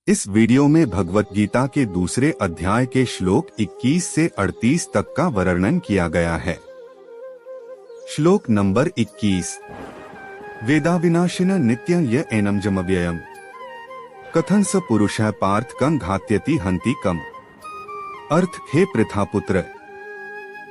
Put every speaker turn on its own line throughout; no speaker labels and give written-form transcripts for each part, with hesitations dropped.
इस वीडियो में भगवत गीता के दूसरे अध्याय के श्लोक 21 से 38 तक का वर्णन किया गया है। श्लोक नंबर 21। वेदाविनाशिन नित्यं य एनं जमव्ययम् कथं स पुरुषः पार्थ कं घात्यति हन्ति कम। अर्थ, हे पृथापुत्र,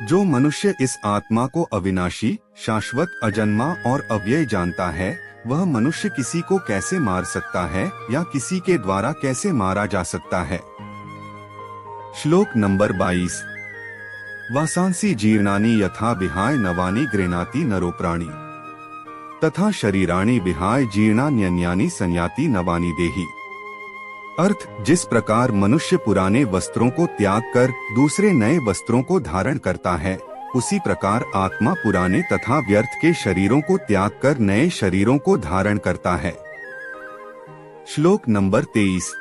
जो मनुष्य इस आत्मा को अविनाशी, शाश्वत, अजन्मा और अव्यय जानता है, वह मनुष्य किसी को कैसे मार सकता है या किसी के द्वारा कैसे मारा जा सकता है। श्लोक नंबर 22। वासांसि जीर्णानि यथा विहाय नवानि गृह्णाति नरो प्राणी तथा शरीराणि विहाय जीर्णान्यन्यानि संयाति नवानि देहि। अर्थ, जिस प्रकार मनुष्य पुराने वस्त्रों को त्याग कर दूसरे नए वस्त्रों को धारण करता है, उसी प्रकार आत्मा पुराने तथा व्यर्थ के शरीरों को त्याग कर नए शरीरों को धारण करता है। श्लोक नंबर 23।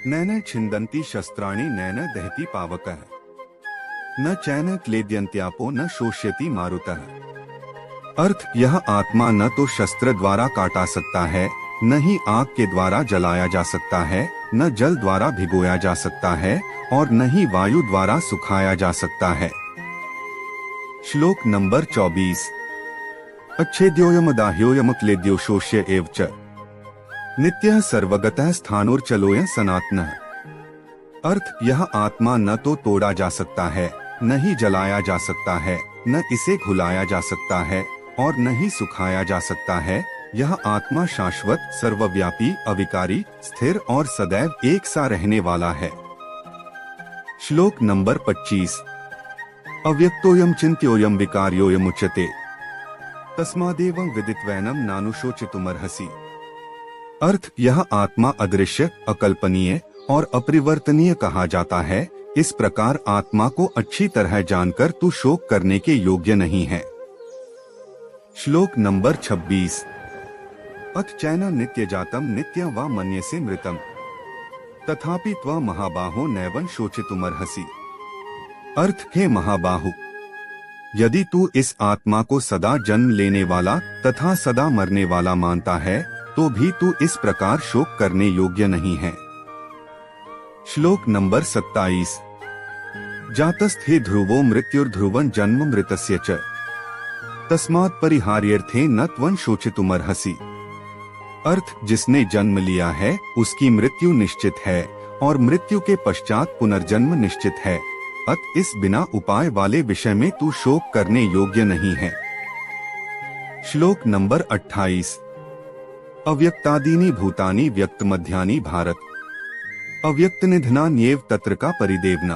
नैन छिन्दन्ति शस्त्राणि नैन दहति पावकः न चैन क्लेद्यन्त्यापो न शोष्यति मारुतः। अर्थ, यह आत्मा न तो शस्त्र द्वारा काटा सकता है, न ही आग के द्वारा जलाया जा सकता है, न जल द्वारा भिगोया जा सकता है और न ही वायु द्वारा सुखाया जा सकता है। श्लोक नंबर 24। अच्छेद्योयमदाह्योयम क्लेद्यो शोष्य एव च नित्यः सर्वगतः स्थाणुर्चलोयं सनातनः। अर्थ, यह आत्मा न तो तोड़ा जा सकता है, न ही जलाया जा सकता है, न इसे घुलाया जा सकता है और न ही सुखाया जा सकता है। यह आत्मा शाश्वत, सर्वव्यापी, अविकारी, स्थिर और सदैव एक सा रहने वाला है। श्लोक नंबर 25। अव्यक्तोयम चिन्त्योयम विकार्योयम उच्यते तस्मादेवं विदित्वैनं नानुशोचितुमर्हसि। अर्थ, यह आत्मा अदृश्य, अकल्पनीय और अपरिवर्तनीय कहा जाता है। इस प्रकार आत्मा को अच्छी तरह जानकर तू शोक करने के योग्य नहीं है। श्लोक नंबर 26। अथ चैन नित्य जातम नित्यं वा मन्यसे मृतम तथापि त्वं महाबाहो नैवं शोचितुमर्हसि। अर्थ, हे महाबाहु, यदि तू इस आत्मा को सदा जन्म लेने वाला तथा सदा मरने वाला मानता है, तो भी तू इस प्रकार शोक करने योग्य नहीं है। श्लोक नंबर 27। जातस्थे ध्रुवो मृत्युर्ध्रुवं जन्म मृतस्य च तस्मात् परिहार्यर्थे न त्वं शोचितुमर्हसि। अर्थ, जिसने जन्म लिया है उसकी मृत्यु निश्चित है और मृत्यु के पश्चात पुनर्जन्म निश्चित है। अत इस बिना उपाय वाले विषय में तू शोक करने योग्य नहीं है। श्लोक नंबर 28। अव्यक्तादीनि भूतानि व्यक्त मध्यानि भारत अव्यक्त निधनान्येव तत्र का परिदेवना।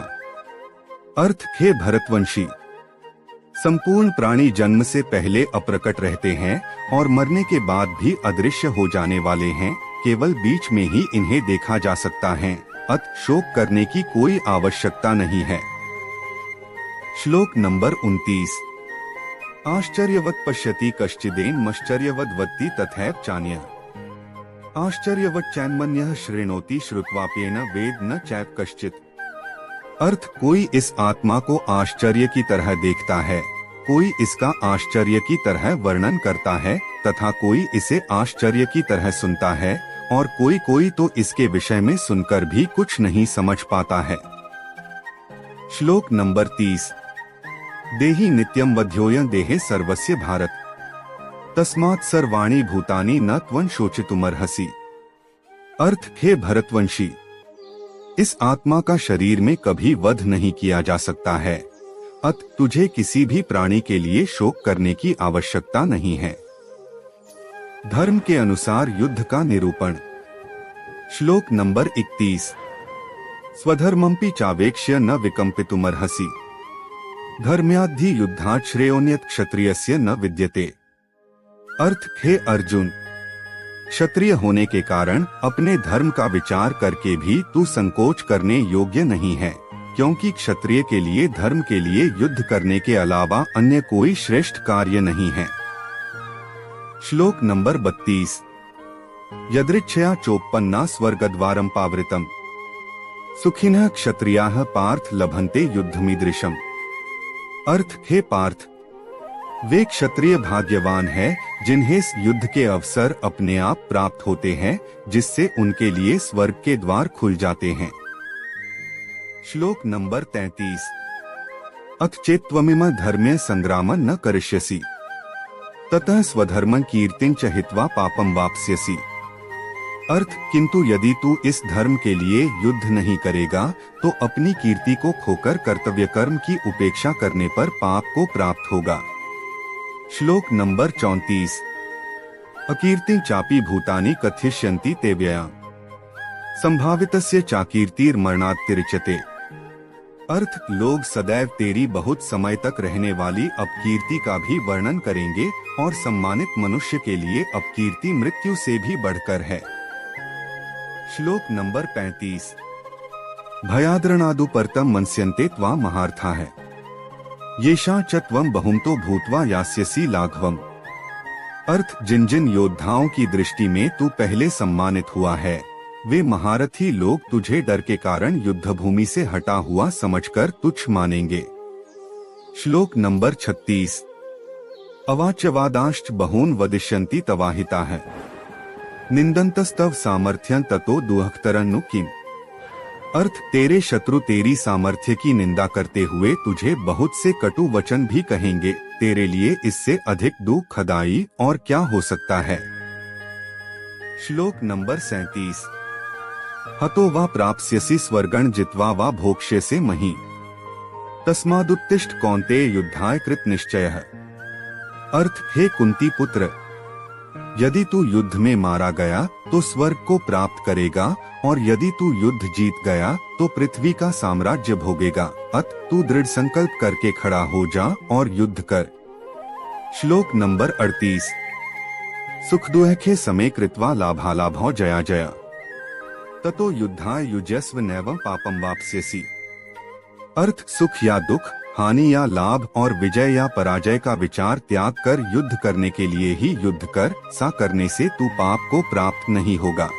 अर्थ, हे भरतवंशी, संपूर्ण प्राणी जन्म से पहले अप्रकट रहते हैं और मरने के बाद भी अदृश्य हो जाने वाले हैं। केवल बीच में ही इन्हें देखा जा सकता है। अत शोक करने की कोई आवश्यकता नहीं है। श्लोक नंबर 29। आश्चर्यवत् पश्यति कश्चिदेनमश्चर्यवद् वदति तथैव चान्यः आश्चर्यवत् चैन्मन्यः शृणोति श्रुत्वाप्येन वेद न चैव कश्चित्। अर्थ, कोई इस आत्मा को आश्चर्य की तरह देखता है, कोई इसका आश्चर्य की तरह वर्णन करता है तथा कोई इसे आश्चर्य की तरह सुनता है और कोई तो इसके विषय में सुनकर भी कुछ नहीं समझ पाता है। श्लोक नंबर 30। देहि नित्यं वध्योयं देहे सर्वस्य भारत तस्मात् सर्वाणि भूतानि न त्वं शोचितुमर्हसि। अर्थ, हे भरतवंशी, इस आत्मा का शरीर में कभी वध नहीं किया जा सकता है। अत तुझे किसी भी प्राणी के लिए शोक करने की आवश्यकता नहीं है। धर्म के अनुसार युद्ध का निरूपण। श्लोक नंबर 31। स्वधर्मंपि चावेक्ष्य न विकम्पितुमर्हसि धर्म्याद्धि युद्धात् श्रेयोन्यत् क्षत्रियस्य न विद्यते। अर्थ, हे अर्जुन, क्षत्रिय होने के कारण अपने धर्म का विचार करके भी तू संकोच करने योग्य नहीं है, क्योंकि क्षत्रिय के लिए धर्म के लिए युद्ध करने के अलावा अन्य कोई श्रेष्ठ कार्य नहीं है। श्लोक नंबर 32। यदृच्छया चोपन्ना स्वर्गद्वारं पावृतम् सुखिनः क्षत्रियाः पार्थ लभन्ते युद्धमीदृशम्। अर्थ, हे पार्थ, वे क्षत्रिय भाग्यवान है जिन्हें इस युद्ध के अवसर अपने आप प्राप्त होते हैं, जिससे उनके लिए स्वर्ग के द्वार खुल जाते हैं। श्लोक नंबर 33। अथ चेत्त्वमिम धर्मे संग्राम न करिष्यसि ततः स्वधर्मं कीर्तिं च हित्वा पापं वाप्स्यसि। अर्थ, किंतु यदि तू इस धर्म के लिए युद्ध नहीं करेगा तो अपनी कीर्ति को खोकर कर्तव्य कर्म की उपेक्षा करने पर पाप को प्राप्त होगा। श्लोक नंबर 34। अकीर्तिं चापि भूतानि कथयिष्यन्ति ते व्यया संभावितस्य चाकीर्तिर्मरणात्तिरिच्यते। अर्थ, लोग सदैव तेरी बहुत समय तक रहने वाली अपकीर्ति का भी वर्णन करेंगे और सम्मानित मनुष्य के लिए अपकीर्ति मृत्यु से भी बढ़कर है। श्लोक नंबर 35। भयाद्रणादुपर्तम मन्स्यन्ते त्वा महार्था है येषा च त्वं बहुमतो भूत्वा यास्यसि लाघवम्। अर्थ, जिन जिन योद्धाओं की दृष्टि में तू पहले सम्मानित हुआ है वे महारथी लोग तुझे डर के कारण युद्धभूमि से हटा हुआ समझकर तुच्छ मानेंगे। श्लोक नंबर 36। अवाच्यवादांश्च बहून् वदिष्यन्ति तवाहिता है निंदन्तस्तव सामर्थ्यं ततो दुःखतरन्नु किम्। अर्थ, तेरे शत्रु तेरी सामर्थ्य की निंदा करते हुए तुझे बहुत से कटु वचन भी कहेंगे, तेरे लिए इससे अधिक दुखदायी और क्या हो सकता है। श्लोक नंबर 37। हतो वा प्राप्स्यसि स्वर्गं जित्वा वा भोक्ष्यसे मही तस्मादुत्तिष्ठ कौन्तेय युद्धाय कृत निश्चयः। अर्थ, हे कुंती पुत्र, यदि तू युद्ध में मारा गया तो स्वर्ग को प्राप्त करेगा और यदि तू युद्ध जीत गया तो पृथ्वी का साम्राज्य भोगेगा। अत तू दृढ़ संकल्प करके खड़ा हो जा और युद्ध कर। श्लोक नंबर 38। सुख दुःखे समे कृत्वा लाभालाभो जया जया ततो युद्धाय युजस्व नैवं पापं वाप्स्यसि। अर्थ, सुख या दुख, हानि या लाभ और विजय या पराजय का विचार त्याग कर युद्ध करने के लिए ही युद्ध कर, सा करने से तू पाप को प्राप्त नहीं होगा।